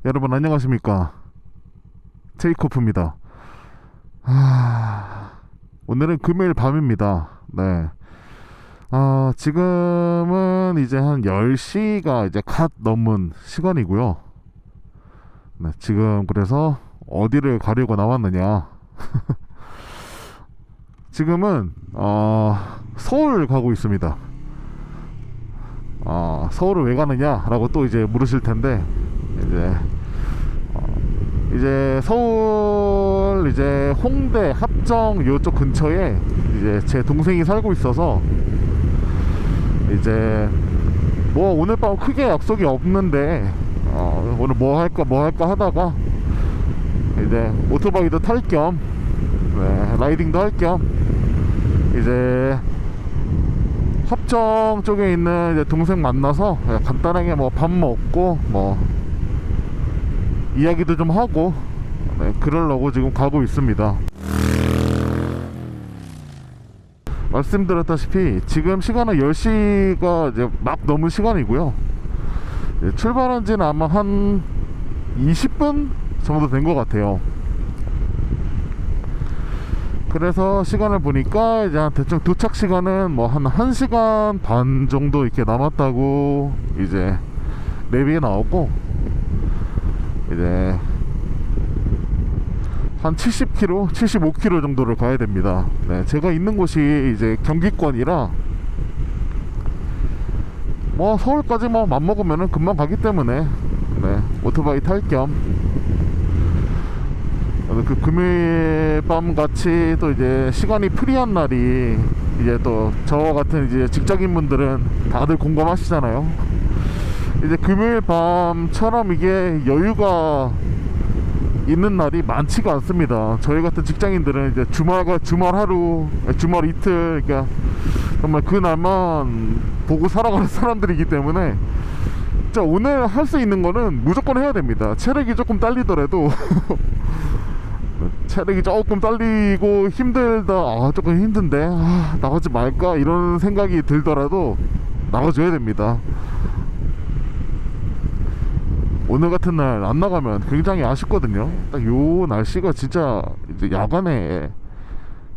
여러분 안녕하십니까, 테이크오프입니다. 오늘은 금요일 밤입니다. 네. 지금은 이제 한 10시가 이제 갓 넘은 시간이고요. 네, 지금 그래서 어디를 가려고 나왔느냐. 지금은 서울 가고 있습니다. 서울을 왜 가느냐라고 또 이제 물으실 텐데, 이제 서울 이제 홍대 합정 요쪽 근처에 이제 제 동생이 살고 있어서, 이제 뭐 오늘 밤 크게 약속이 없는데 오늘 뭐 할까 하다가 이제 오토바이도 탈 겸, 라이딩도 할 겸 이제 합정 쪽에 있는 이제 동생 만나서 간단하게 뭐 밥 먹고 뭐 이야기도 좀 하고, 그러려고 지금 가고 있습니다. 말씀드렸다시피 지금 시간은 10시가 이제 막 넘은 시간이고요. 출발한 지는 아마 한 20분 정도 된 것 같아요. 그래서 시간을 보니까 이제 대충 도착 시간은 뭐 한 1시간 반 정도 이렇게 남았다고 이제 내비에 나오고, 이제 한 70km, 75km 정도를 가야 됩니다. 네, 제가 있는 곳이 이제 경기권이라 뭐 서울까지 뭐 맘먹으면은 금방 가기 때문에, 오토바이 탈 겸 그 금요일 밤 같이 또 이제 시간이 프리한 날이, 이제 또 저와 같은 이제 직장인 분들은 다들 공감하시잖아요. 이제 금요일 밤처럼 이게 여유가 있는 날이 많지가 않습니다. 저희 같은 직장인들은 이제 주말 하루, 주말 이틀, 그러니까 정말 그 날만 보고 살아가는 사람들이기 때문에, 진짜 오늘 할 수 있는 거는 무조건 해야 됩니다. 체력이 조금 딸리더라도 체력이 조금 딸리고 힘들다, 조금 힘든데 나가지 말까 이런 생각이 들더라도 나가줘야 됩니다. 오늘 같은 날 안 나가면 굉장히 아쉽거든요. 딱 요 날씨가 진짜 이제 야간에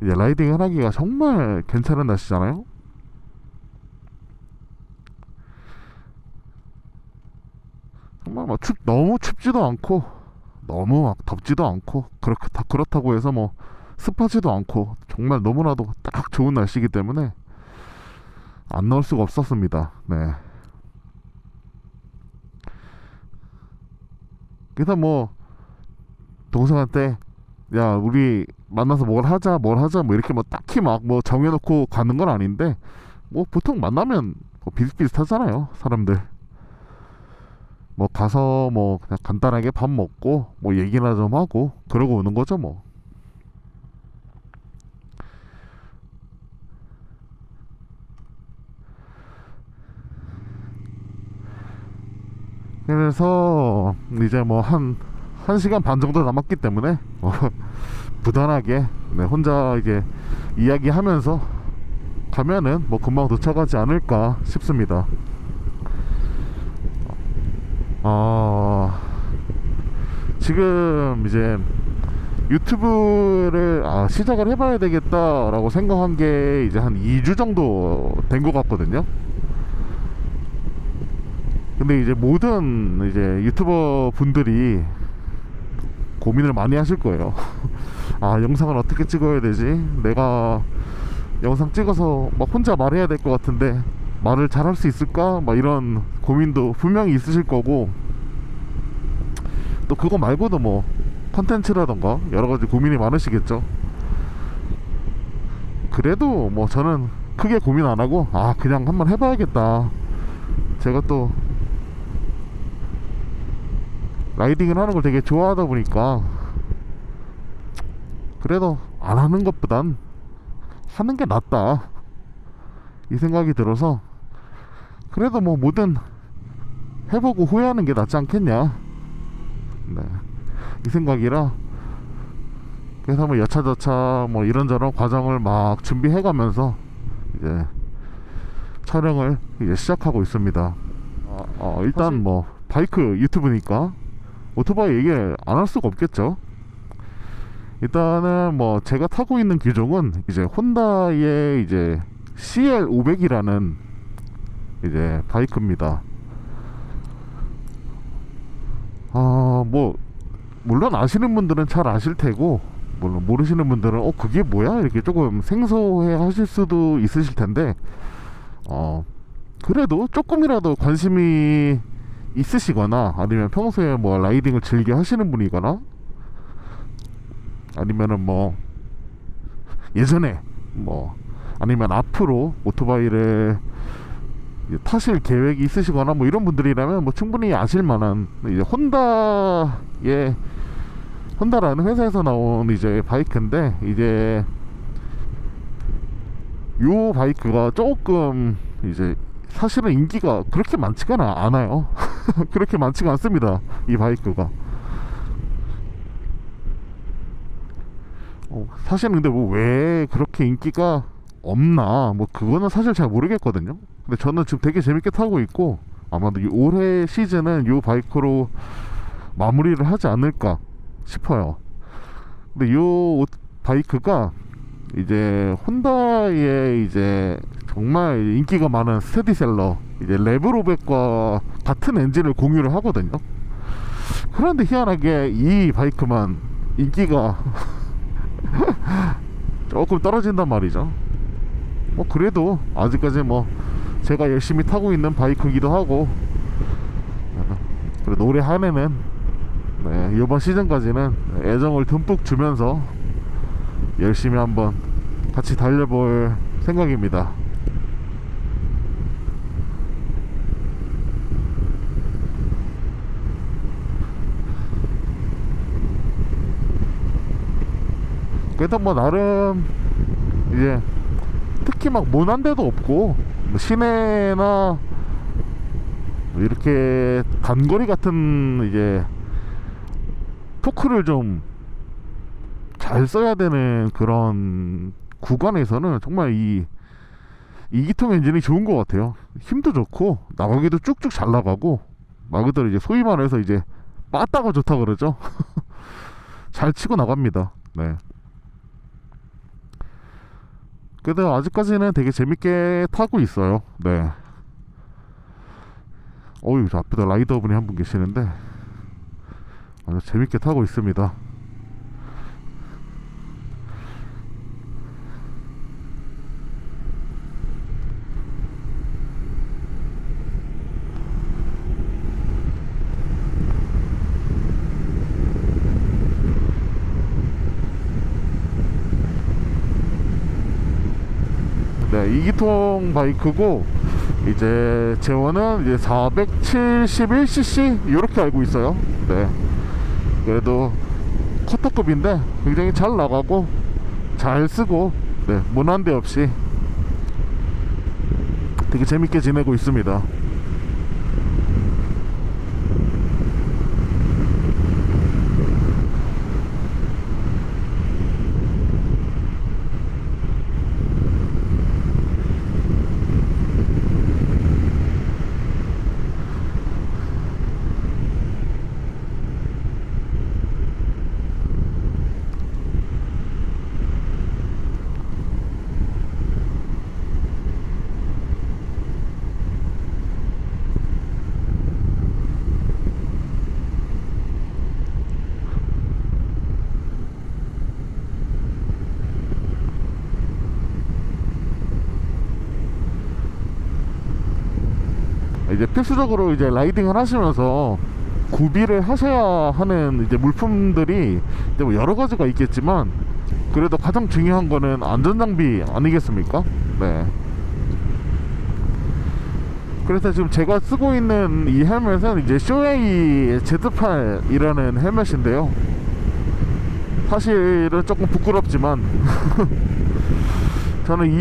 이제 라이딩을 하기가 정말 괜찮은 날씨잖아요. 정말 막 너무 춥지도 않고 너무 막 덥지도 않고, 그렇다고 해서 뭐 습하지도 않고, 정말 너무나도 딱 좋은 날씨이기 때문에 안 나올 수가 없었습니다. 네. 그래서 뭐 동생한테 야 우리 만나서 뭘 하자 뭐 이렇게 뭐 딱히 막 뭐 정해놓고 가는 건 아닌데, 뭐 보통 만나면 뭐 비슷비슷하잖아요, 사람들. 뭐 가서 뭐 그냥 간단하게 밥 먹고 뭐 얘기나 좀 하고 그러고 오는 거죠 뭐. 그래서 이제 뭐 한 1시간 반 정도 남았기 때문에 부단하게 혼자 이게 이야기하면서 가면은 뭐 금방 도착하지 않을까 싶습니다. 지금 이제 유튜브를 시작을 해봐야 되겠다라고 생각한 게 이제 한 2주 정도 된 것 같거든요. 근데 이제 모든 이제 유튜버 분들이 고민을 많이 하실 거예요. 영상을 어떻게 찍어야 되지? 내가 영상 찍어서 막 혼자 말해야 될 것 같은데 말을 잘할 수 있을까? 막 이런 고민도 분명히 있으실 거고, 또 그거 말고도 뭐 컨텐츠라던가 여러가지 고민이 많으시겠죠. 그래도 뭐 저는 크게 고민 안하고 그냥 한번 해봐야겠다. 제가 또 라이딩을 하는 걸 되게 좋아하다 보니까, 그래도 안 하는 것보단 하는 게 낫다 이 생각이 들어서, 그래도 뭐 뭐든 해보고 후회하는 게 낫지 않겠냐, 이 생각이라, 그래서 뭐 여차저차 뭐 이런저런 과정을 막 준비해가면서 이제 촬영을 이제 시작하고 있습니다. 일단 뭐 바이크 유튜브니까 오토바이 얘기를 안 할 수가 없겠죠. 일단은 뭐 제가 타고 있는 기종은 이제 혼다의 이제 CL500이라는 이제 바이크입니다. 뭐 물론 아시는 분들은 잘 아실 테고, 물론 모르시는 분들은 그게 뭐야 이렇게 조금 생소해 하실 수도 있으실 텐데, 그래도 조금이라도 관심이 있으시거나 아니면 평소에 뭐 라이딩을 즐겨 하시는 분이거나 아니면은 뭐 예전에 뭐 아니면 앞으로 오토바이를 타실 계획이 있으시거나 뭐 이런 분들이라면 뭐 충분히 아실 만한 이제 혼다라는 회사에서 나온 이제 바이크인데, 이제 요 바이크가 조금 이제 사실은 인기가 그렇게 많지가 않아요. 그렇게 많지가 않습니다, 이 바이크가. 사실은 근데 뭐 왜 그렇게 인기가 없나 뭐 그거는 사실 잘 모르겠거든요. 근데 저는 지금 되게 재밌게 타고 있고, 아마도 올해 시즌은 요 바이크로 마무리를 하지 않을까 싶어요. 근데 요 바이크가 이제 혼다의 이제 정말 인기가 많은 스테디셀러 이제 레브로백과 같은 엔진을 공유를 하거든요. 그런데 희한하게 이 바이크만 인기가 조금 떨어진단 말이죠. 뭐 그래도 아직까지 뭐 제가 열심히 타고 있는 바이크이기도 하고, 그래도 올해 한 해는 이번 시즌까지는 애정을 듬뿍 주면서 열심히 한번 같이 달려볼 생각입니다. 그래도 뭐 나름 이제 특히 막 모난 데도 없고, 뭐 시내나 뭐 이렇게 단거리 같은 이제 토크를 좀 잘 써야 되는 그런 구간에서는 정말 이 2기통 엔진이 좋은 것 같아요. 힘도 좋고 나가기도 쭉쭉 잘 나가고, 말 그대로 이제 소위 말해서 이제 빠따가 좋다 그러죠. 잘 치고 나갑니다. 네. 그래도 아직까지는 되게 재밌게 타고 있어요. 네. 저 앞에다 라이더분이 한 분 계시는데 아주 재밌게 타고 있습니다. 네, 2기통 바이크고 이제 제원은 이제 471cc 이렇게 알고 있어요. 네. 그래도 커터급인데 굉장히 잘 나가고 잘 쓰고, 네, 무난데 없이 되게 재밌게 지내고 있습니다. 이제 필수적으로 이제 라이딩을 하시면서 구비를 하셔야 하는 이제 물품들이 이제 뭐 여러 가지가 있겠지만, 그래도 가장 중요한 거는 안전장비 아니겠습니까? 네. 그래서 지금 제가 쓰고 있는 이 헬멧은 이제 쇼웨이 Z8이라는 헬멧인데요. 사실은 조금 부끄럽지만 저는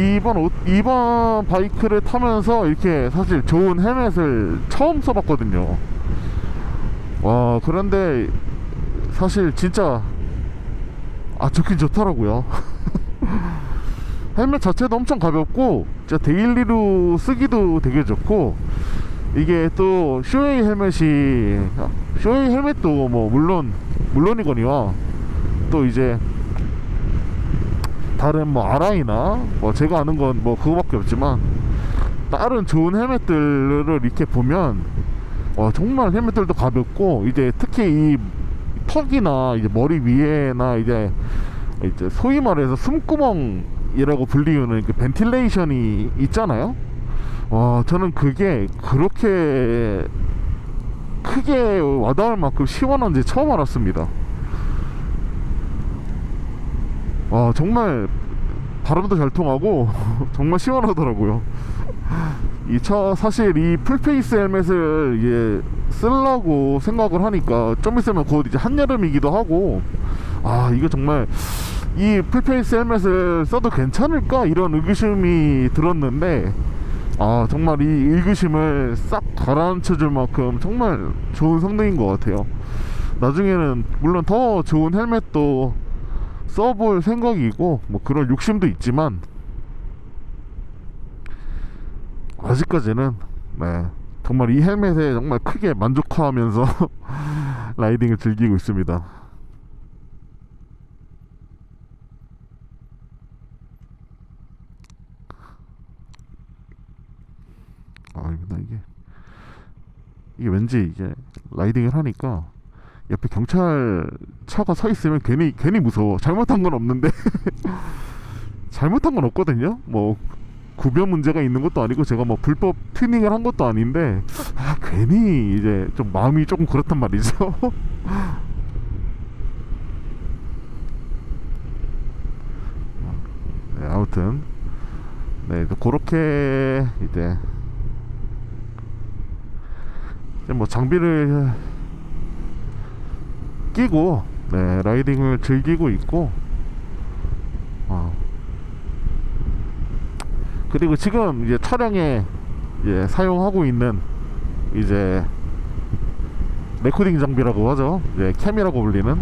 이번 바이크를 타면서 이렇게 사실 좋은 헬멧을 처음 써봤거든요. 와, 그런데 사실 진짜 좋긴 좋더라고요. 헬멧 자체도 엄청 가볍고 진짜 데일리로 쓰기도 되게 좋고, 이게 또 쇼웨이 헬멧도 뭐 물론이거니와 또 이제 다른 뭐 아라이나 뭐 제가 아는 건 뭐 그거밖에 없지만 다른 좋은 헬멧들을 이렇게 보면 정말 헬멧들도 가볍고 이제 특히 이 턱이나 이제 머리 위에나 이제 소위 말해서 숨구멍이라고 불리우는 그 벤틸레이션이 있잖아요. 저는 그게 그렇게 크게 와닿을 만큼 시원한지 처음 알았습니다. 정말 바람도 잘 통하고 정말 시원하더라고요. 사실 이 풀페이스 헬멧을 이제 쓰려고 생각을 하니까 좀 있으면 곧 이제 한여름이기도 하고 이거 정말 이 풀페이스 헬멧을 써도 괜찮을까 이런 의구심이 들었는데 정말 이 의구심을 싹 가라앉혀 줄 만큼 정말 좋은 성능인 것 같아요. 나중에는 물론 더 좋은 헬멧도 써볼 생각이고 뭐 그런 욕심도 있지만 아직까지는 정말 이 헬멧에 정말 크게 만족하면서 라이딩을 즐기고 있습니다. 이게 왠지 이게 라이딩을 하니까 옆에 경찰 차가 서 있으면 괜히 무서워. 잘못한 건 없는데 잘못한 건 없거든요. 뭐 구별 문제가 있는 것도 아니고 제가 뭐 불법 튜닝을 한 것도 아닌데 괜히 이제 좀 마음이 조금 그렇단 말이죠. 아무튼 그렇게 이제 뭐 장비를 끼고 라이딩을 즐기고 있고 그리고 지금 이제 차량에 사용하고 있는 이제 레코딩 장비라고 하죠. 캠이라고 불리는.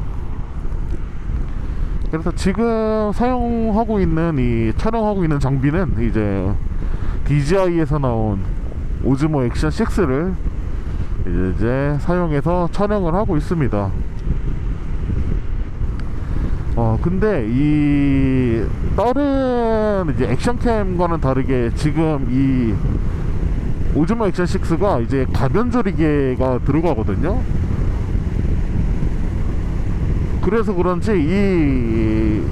그래서 지금 사용하고 있는 촬영하고 있는 장비는 이제 DJI에서 나온 오즈모 액션 6를 이제 사용해서 촬영을 하고 있습니다. 근데 이 다른 이제 액션캠과는 다르게 지금 이 오즈모 액션 6가 이제 가변 조리개가 들어가거든요. 그래서 그런지 이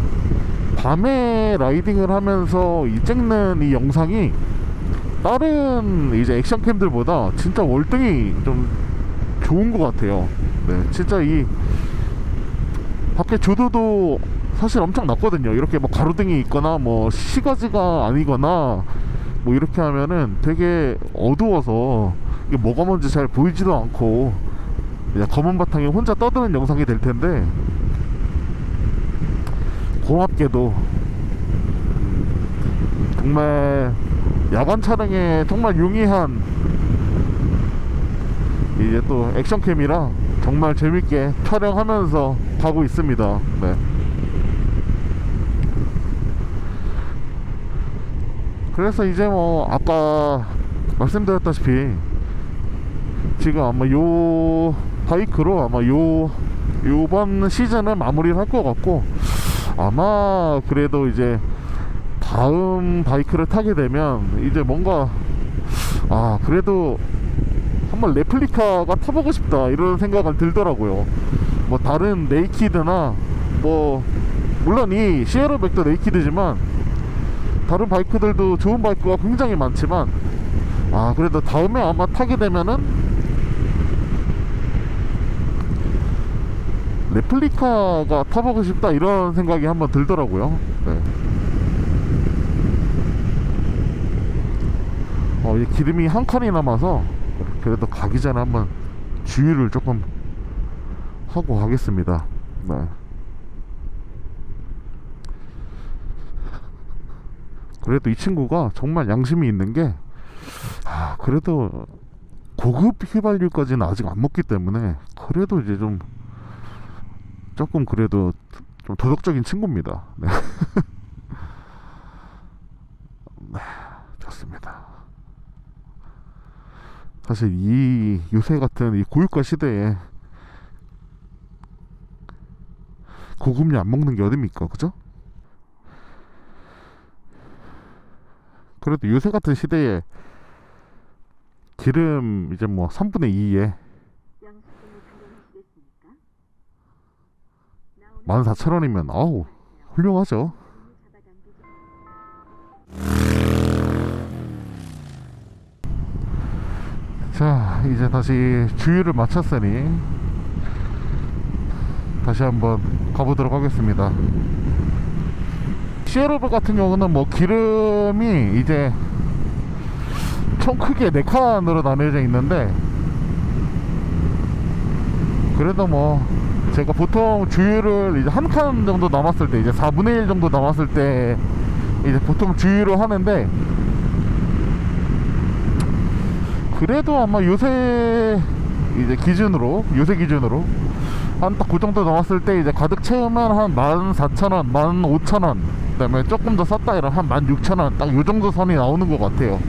밤에 라이딩을 하면서 찍는 이 영상이 다른 이제 액션캠들보다 진짜 월등히 좀 좋은 것 같아요. 진짜 이 밖에 조도도 사실 엄청 낮거든요. 이렇게 뭐 가로등이 있거나 뭐 시가지가 아니거나 뭐 이렇게 하면은 되게 어두워서 이게 뭐가 뭔지 잘 보이지도 않고 그냥 검은 바탕에 혼자 떠드는 영상이 될 텐데, 고맙게도 정말 야간 촬영에 정말 용이한 이제 또 액션캠이라 정말 재밌게 촬영하면서 가고 있습니다. 그래서 이제 뭐 아까 말씀드렸다시피 지금 아마 요 바이크로 아마 요번 시즌을 마무리를 할 것 같고, 아마 그래도 이제 다음 바이크를 타게 되면 이제 뭔가 그래도 한번 레플리카가 타보고 싶다 이런 생각은 들더라고요. 뭐 다른 네이키드나 뭐 물론 이 시에로백도 네이키드지만 다른 바이크들도 좋은 바이크가 굉장히 많지만 그래도 다음에 아마 타게 되면은 레플리카가 타보고 싶다 이런 생각이 한번 들더라고요. 이 기름이 한 칸이 남아서 그래도 가기 전에 한번 주유를 조금 하고 가겠습니다. 그래도 이 친구가 정말 양심이 있는 게 그래도 고급 휘발유까지는 아직 안 먹기 때문에 그래도 이제 조금 그래도 좀 도덕적인 친구입니다. 좋습니다. 사실 이 요새 같은 이 고유가 시대에 고급류 안 먹는 게 어딥니까, 그죠? 그래도 요새 같은 시대에 기름 이제 뭐 3분의 2에 14,000원이면 아우 훌륭하죠. 자, 이제 다시 주유를 마쳤으니 다시 한번 가보도록 하겠습니다. CRV 같은 경우는 뭐 기름이 이제 총 크게 4칸으로 나뉘어져 있는데, 그래도 뭐 제가 보통 주유를 이제 한 칸 정도 남았을 때, 이제 4분의 1 정도 남았을 때 이제 보통 주유를 하는데, 그래도 아마 요새 기준으로 한 딱 그 정도 남았을 때 이제 가득 채우면 한 14,000원, 15,000원, 그 다음에 조금 더 쌌다 이러면 한 16,000원, 딱 요 정도 선이 나오는 것 같아요.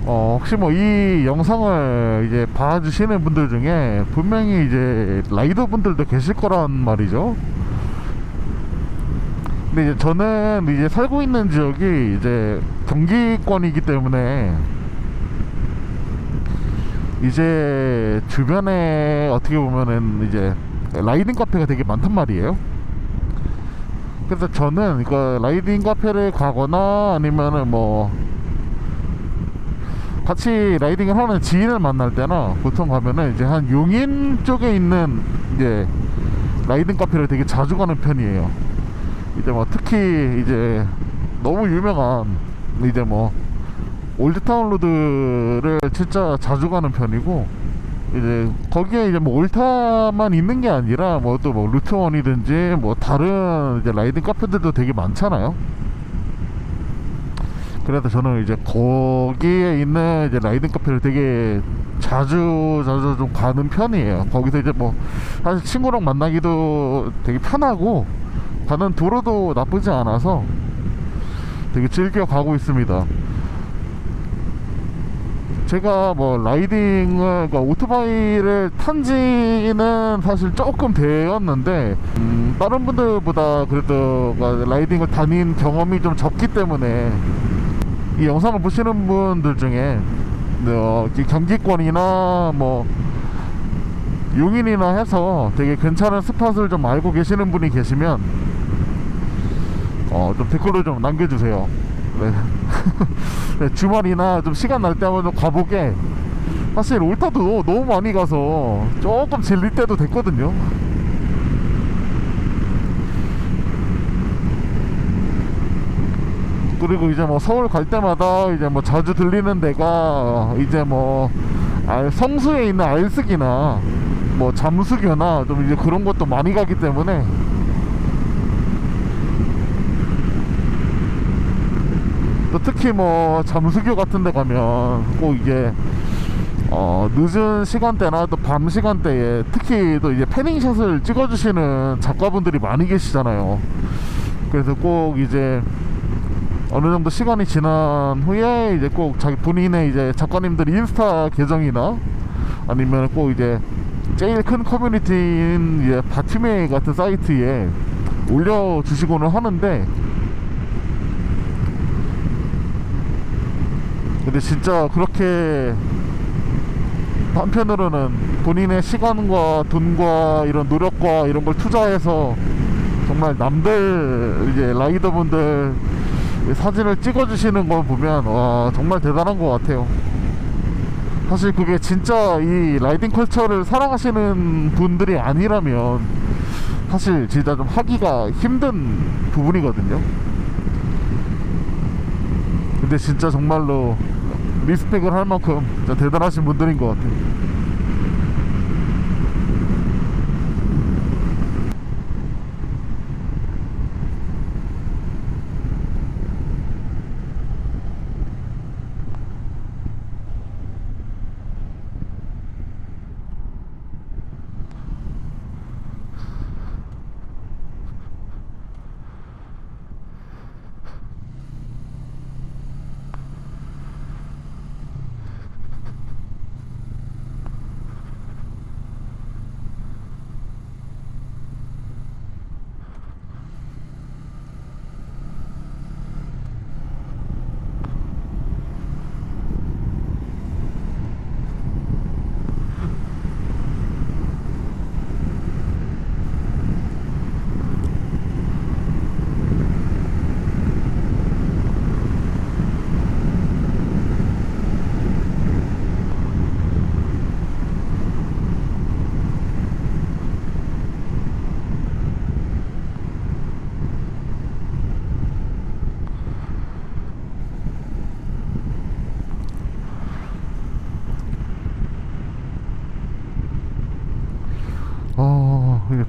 혹시 뭐 이 영상을 이제 봐주시는 분들 중에 분명히 이제 라이더 분들도 계실 거란 말이죠. 근데 이제 저는 이제 살고 있는 지역이 이제 경기권이기 때문에 이제 주변에 어떻게 보면은 이제 라이딩 카페가 되게 많단 말이에요. 그래서 저는 그 라이딩 카페를 가거나 아니면은 뭐 같이 라이딩을 하는 지인을 만날 때나 보통 가면은 이제 한 용인 쪽에 있는 이제 라이딩 카페를 되게 자주 가는 편이에요. 이제 뭐 특히 이제 너무 유명한 이제 뭐 올드타운 로드를 진짜 자주 가는 편이고, 이제 거기에 이제 뭐 올타만 있는 게 아니라 뭐 또 뭐 루트원이든지 뭐 다른 이제 라이딩 카페들도 되게 많잖아요. 그래서 저는 이제 거기에 있는 이제 라이딩 카페를 되게 자주 좀 가는 편이에요. 거기서 이제 뭐 사실 친구랑 만나기도 되게 편하고 가는 도로도 나쁘지 않아서 되게 즐겨 가고 있습니다. 제가 뭐 라이딩을, 그러니까 오토바이를 탄 지는 사실 조금 되었는데, 다른 분들보다 그래도 라이딩을 다닌 경험이 좀 적기 때문에 이 영상을 보시는 분들 중에 경기권이나 뭐 용인이나 해서 되게 괜찮은 스팟을 좀 알고 계시는 분이 계시면 좀 댓글로 좀 남겨주세요. 네. 네, 주말이나 좀 시간 날 때 한번 좀 가보게. 사실 올타도 너무 많이 가서 조금 질릴 때도 됐거든요. 그리고 이제 뭐 서울 갈 때마다 이제 뭐 자주 들리는 데가 이제 뭐 성수에 있는 알쓰기나 뭐 잠수교나 좀 이제 그런 것도 많이 가기 때문에, 또 특히 뭐 잠수교 같은 데 가면 꼭 이게 늦은 시간대나 또 밤 시간대에 특히 또 이제 패닝샷을 찍어주시는 작가분들이 많이 계시잖아요. 그래서 꼭 이제 어느 정도 시간이 지난 후에 이제 꼭 자기 본인의 이제 작가님들 인스타 계정이나 아니면 꼭 이제 제일 큰 커뮤니티인 이제 바티메이 같은 사이트에 올려주시고는 하는데, 근데 진짜 그렇게 한편으로는 본인의 시간과 돈과 이런 노력과 이런 걸 투자해서 정말 남들 이제 라이더분들 사진을 찍어주시는 걸 보면 와, 정말 대단한 것 같아요. 사실 그게 진짜 이 라이딩 컬처를 사랑하시는 분들이 아니라면 사실 진짜 좀 하기가 힘든 부분이거든요. 근데 진짜 정말로 리스펙을 할 만큼 진짜 대단하신 분들인 것 같아요.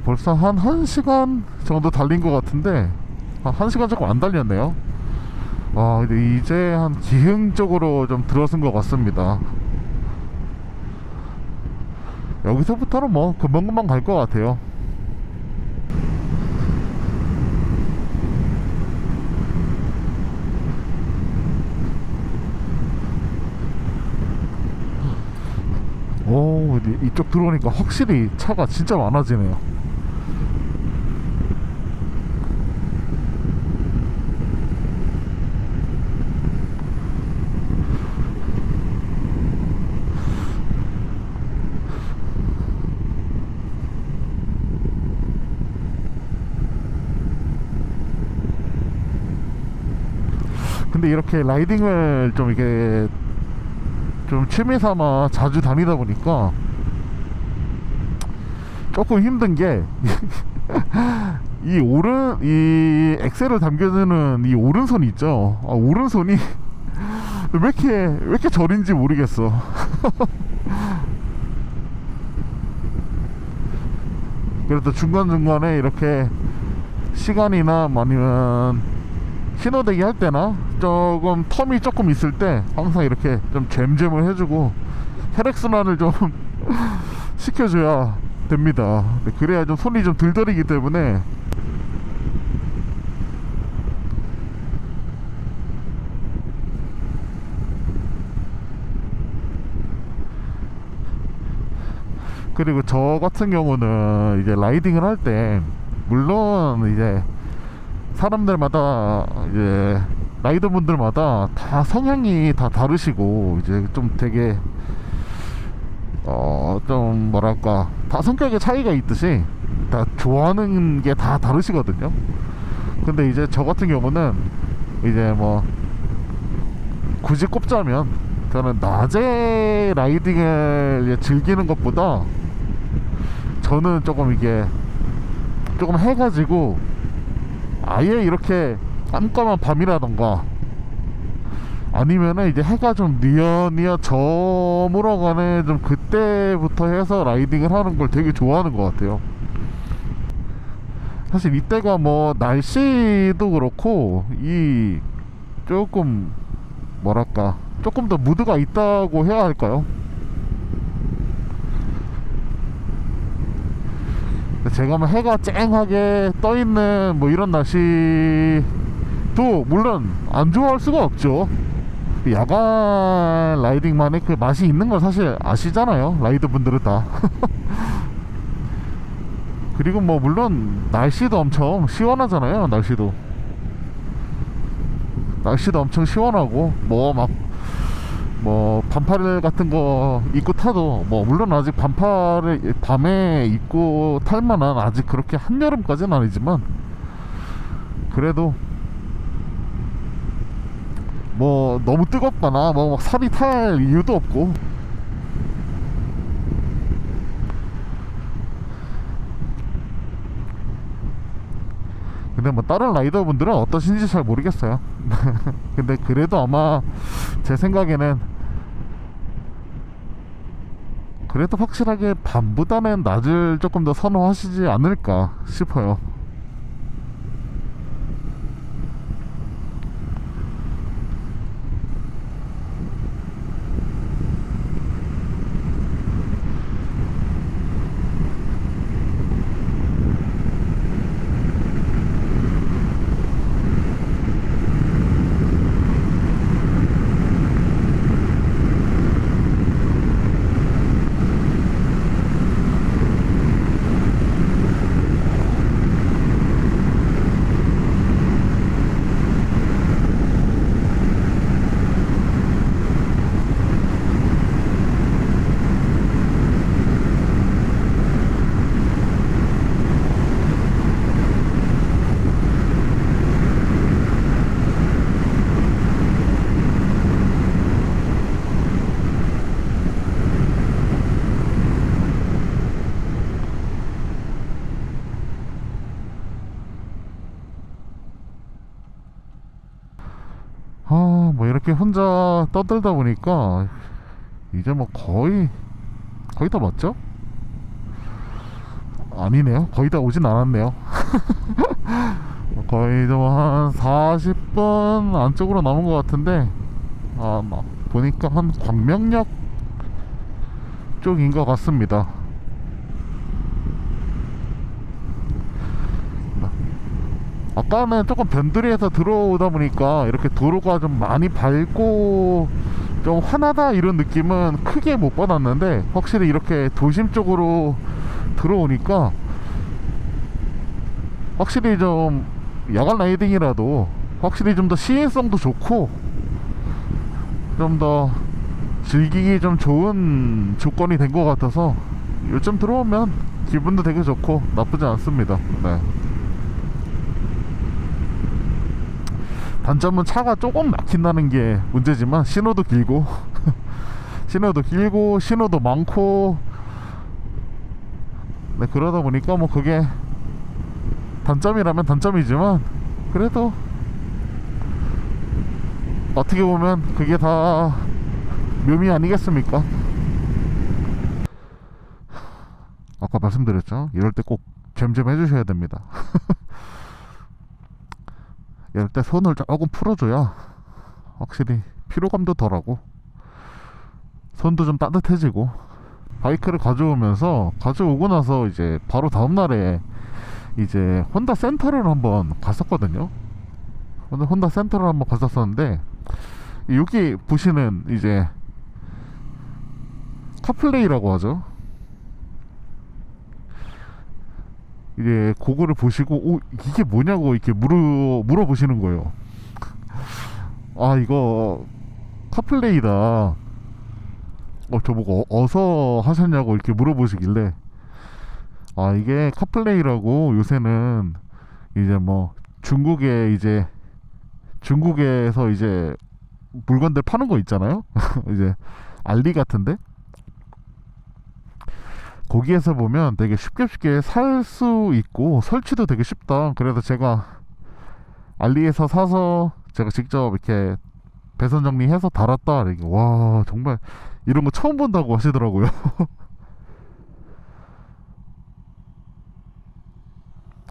벌써 한 1시간 정도 달린 것 같은데, 한 1시간 조금 안 달렸네요. 이제 한 기흥 쪽으로 좀 들어선 것 같습니다. 여기서부터는 뭐 금방금방 갈 것 같아요. 오, 이쪽 들어오니까 확실히 차가 진짜 많아지네요. 근데 이렇게 라이딩을 좀 이게 좀 취미 삼아 자주 다니다 보니까 조금 힘든 게 이 엑셀을 당겨주는 이 오른손이 있죠. 오른손이 왜 이렇게 저린지 모르겠어. 그래도 중간중간에 이렇게 시간이나 아니면 신호대기 할 때나 조금 텀이 조금 있을 때 항상 이렇게 좀 잼잼을 해주고 혈액순환을 좀 시켜줘야 됩니다. 그래야 좀 손이 좀 덜 저리기 때문에. 그리고 저 같은 경우는 이제 라이딩을 할 때 물론 이제 사람들마다 이제 라이더분들마다 다 성향이 다 다르시고 이제 좀 되게 좀 뭐랄까 다 성격의 차이가 있듯이 다 좋아하는 게 다 다르시거든요. 근데 이제 저 같은 경우는 이제 뭐 굳이 꼽자면 저는 낮에 라이딩을 즐기는 것보다 저는 조금 이게 조금 해가지고 아예 이렇게 깜깜한 밤이라던가 아니면은 이제 해가 좀 뉘엿뉘엿 저물어가는 좀 그때부터 해서 라이딩을 하는 걸 되게 좋아하는 것 같아요. 사실 이때가 뭐 날씨도 그렇고 이 조금 뭐랄까 조금 더 무드가 있다고 해야 할까요? 제가 뭐 해가 쨍하게 떠있는 뭐 이런 날씨도 물론 안 좋아할 수가 없죠. 야간 라이딩만의 그 맛이 있는 걸 사실 아시잖아요, 라이더 분들은 다. 그리고 뭐 물론 날씨도 엄청 시원하잖아요. 날씨도 엄청 시원하고 뭐 반팔 같은 거 입고 타도 뭐 물론 아직 반팔을 밤에 입고 탈 만한 아직 그렇게 한여름까지는 아니지만 그래도 뭐 너무 뜨겁거나 뭐 막 살이 탈 이유도 없고. 근데 뭐 다른 라이더분들은 어떠신지 잘 모르겠어요. 근데 그래도 아마 제 생각에는 그래도 확실하게 밤보다는 낮을 조금 더 선호하시지 않을까 싶어요. 뭐 이렇게 혼자 떠들다 보니까 이제 뭐 거의 다 맞죠? 아니네요. 거의 다 오진 않았네요. 거의 좀 한 40분 안쪽으로 남은 것 같은데, 막 보니까 한 광명역 쪽인 것 같습니다. 아까는 조금 변두리에서 들어오다 보니까 이렇게 도로가 좀 많이 밝고 좀 환하다 이런 느낌은 크게 못 받았는데, 확실히 이렇게 도심 쪽으로 들어오니까 확실히 좀 야간 라이딩이라도 확실히 좀 더 시인성도 좋고 좀 더 즐기기 좀 좋은 조건이 된 것 같아서 요즘 들어오면 기분도 되게 좋고 나쁘지 않습니다. 네. 단점은 차가 조금 막힌다는 게 문제지만, 신호도 길고 신호도 많고, 네, 그러다 보니까 뭐 그게 단점이라면 단점이지만, 그래도 어떻게 보면 그게 다 묘미 아니겠습니까? 아까 말씀드렸죠, 이럴 때 꼭 잼잼 해주셔야 됩니다. 이럴 때 손을 조금 풀어줘야 확실히 피로감도 덜하고 손도 좀 따뜻해지고. 바이크를 가져오고 나서 이제 바로 다음날에 이제 혼다 센터를 한번 갔었거든요. 혼다 센터를 한번 갔었었는데, 여기 보시는 이제 카플레이라고 하죠. 이제 그거를 보시고 이게 뭐냐고 이렇게 물어보시는 거예요. 아, 이거 카플레이다. 저보고 어서 하셨냐고 이렇게 물어보시길래, 아, 이게 카플레이라고 요새는 이제 뭐 중국에서 이제 물건들 파는 거 있잖아요. 이제 알리 같은데 거기에서 보면 되게 쉽게 살 수 있고 설치도 되게 쉽다. 그래서 제가 알리에서 사서 제가 직접 이렇게 배선 정리해서 달았다. 이렇게. 와, 정말 이런 거 처음 본다고 하시더라고요.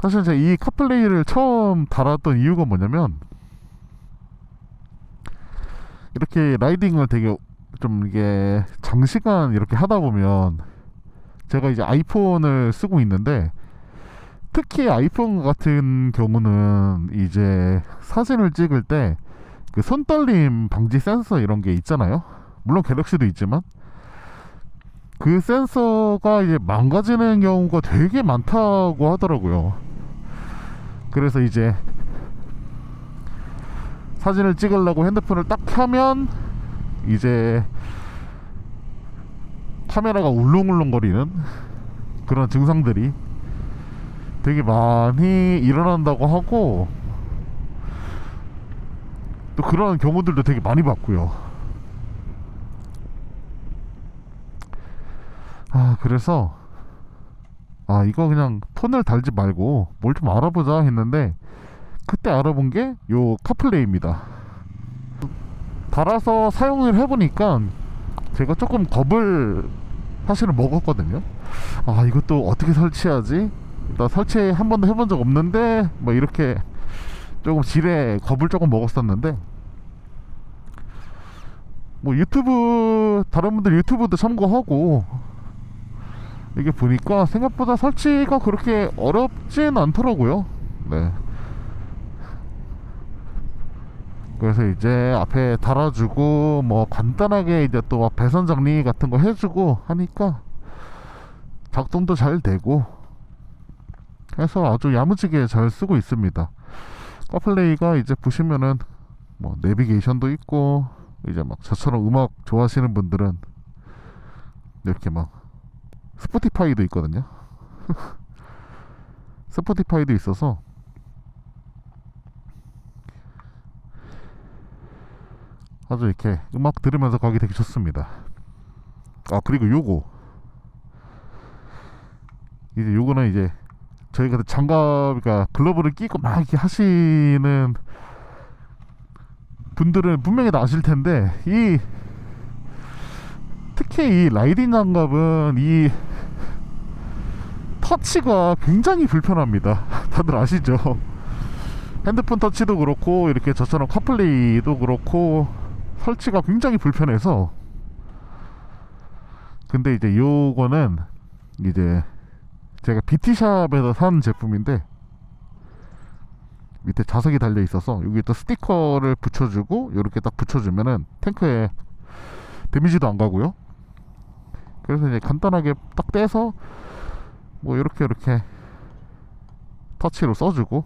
사실 제가 이 카플레이를 처음 달았던 이유가 뭐냐면, 이렇게 라이딩을 되게 좀 이게 장시간 이렇게 하다 보면, 제가 이제 아이폰을 쓰고 있는데, 특히 아이폰 같은 경우는 이제 사진을 찍을 때 그 손떨림 방지 센서 이런 게 있잖아요. 물론 갤럭시도 있지만 그 센서가 이제 망가지는 경우가 되게 많다고 하더라고요. 그래서 이제 사진을 찍으려고 핸드폰을 딱 켜면 이제 카메라가 울렁울렁거리는 그런 증상들이 되게 많이 일어난다고 하고, 또 그런 경우들도 되게 많이 봤고요. 그래서 이거 그냥 폰을 달지 말고 뭘 좀 알아보자 했는데, 그때 알아본 게 요 카플레이입니다. 달아서 사용을 해보니까 제가 조금 겁을 사실은 먹었거든요. 이것도 어떻게 설치하지? 나 설치 한 번도 해본 적 없는데 뭐 이렇게 조금 지레 겁을 조금 먹었었는데, 뭐 다른 분들 유튜브도 참고하고 이게 보니까 생각보다 설치가 그렇게 어렵진 않더라고요. 네. 그래서 이제 앞에 달아주고 뭐 간단하게 이제 또 배선 정리 같은 거 해주고 하니까 작동도 잘 되고 해서 아주 야무지게 잘 쓰고 있습니다. 카플레이가 이제 보시면은 뭐 내비게이션도 있고, 이제 막 저처럼 음악 좋아하시는 분들은 이렇게 막 스포티파이도 있거든요. 스포티파이도 있어서 아주 이렇게 음악 들으면서 가기 되게 좋습니다. 그리고 요거는 이제 저희가 장갑이니까 글러브를 끼고 막 이렇게 하시는 분들은 분명히 다 아실 텐데, 특히 이 라이딩 장갑은 이 터치가 굉장히 불편합니다. 다들 아시죠? 핸드폰 터치도 그렇고 이렇게 저처럼 카플레이도 그렇고 설치가 굉장히 불편해서. 근데 이제 요거는 이제 제가 BT샵에서 산 제품인데 밑에 자석이 달려 있어서 여기 또 스티커를 붙여주고 이렇게 딱 붙여주면은 탱크에 데미지도 안 가고요. 그래서 이제 간단하게 딱 떼서 뭐 이렇게 터치로 써주고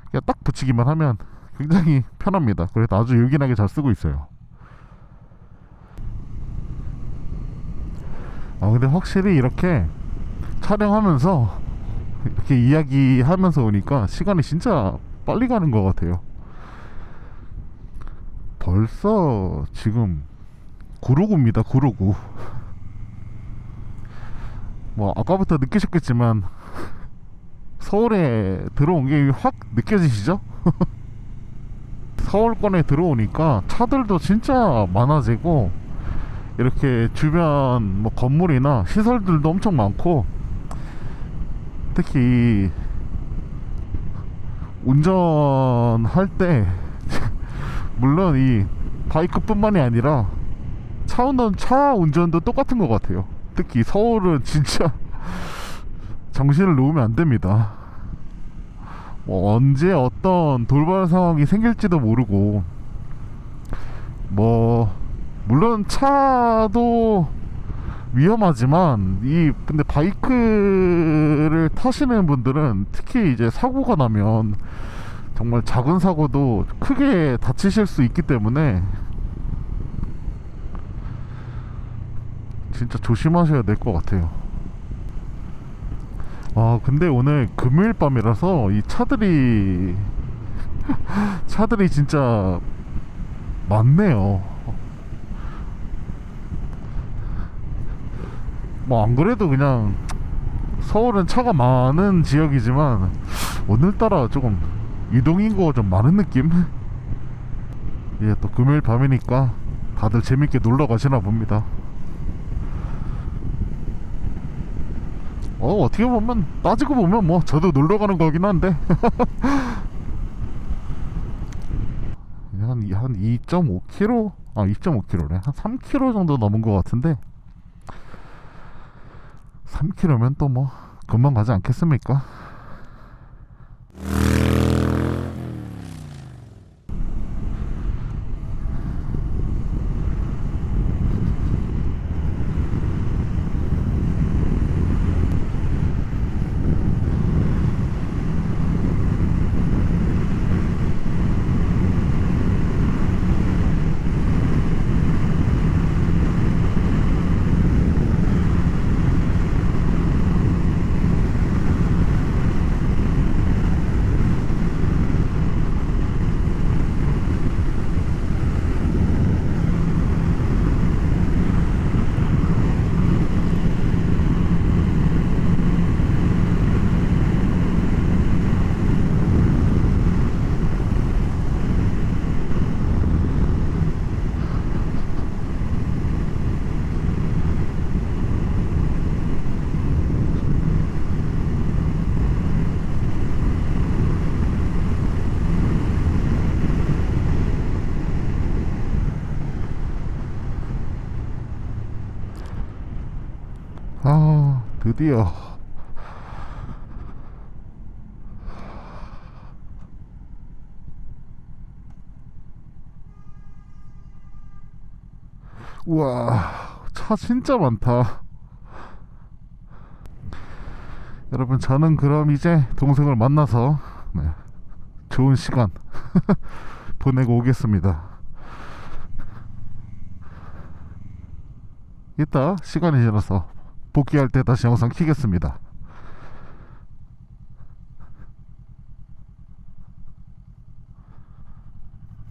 그냥 딱 붙이기만 하면 굉장히 편합니다. 그래서 아주 요긴하게 잘 쓰고 있어요. 근데 확실히 이렇게 촬영하면서 이렇게 이야기하면서 오니까 시간이 진짜 빨리 가는 것 같아요. 벌써 지금 9로구입니다. 9로구. 뭐 아까부터 느끼셨겠지만 서울에 들어온 게 확 느껴지시죠? 서울권에 들어오니까 차들도 진짜 많아지고 이렇게 주변 뭐 건물이나 시설들도 엄청 많고, 특히 운전할 때 물론 이 바이크뿐만이 아니라 차 운전도 똑같은 것 같아요. 특히 서울은 진짜 정신을 놓으면 안 됩니다. 뭐 언제 어떤 돌발 상황이 생길지도 모르고, 뭐 물론 차도 위험하지만 근데 바이크를 타시는 분들은 특히 이제 사고가 나면 정말 작은 사고도 크게 다치실 수 있기 때문에 진짜 조심하셔야 될 것 같아요. 근데 오늘 금요일 밤이라서 이 차들이 진짜 많네요. 뭐 안 그래도 그냥 서울은 차가 많은 지역이지만 오늘따라 조금 유동인구가 좀 많은 느낌? 이제 또 금요일 밤이니까 다들 재밌게 놀러 가시나 봅니다. 어떻게 보면, 따지고 보면 뭐 저도 놀러 가는 거긴 한데 한 2.5km? 2.5km래. 한 3km 정도 넘은 것 같은데 3km면 또 뭐 금방 가지 않겠습니까? 드디어 우와, 차 진짜 많다. 여러분, 저는 그럼 이제 동생을 만나서 좋은 시간 보내고 오겠습니다. 이따 시간이 지나서 복귀할 때 다시 영상 키겠습니다.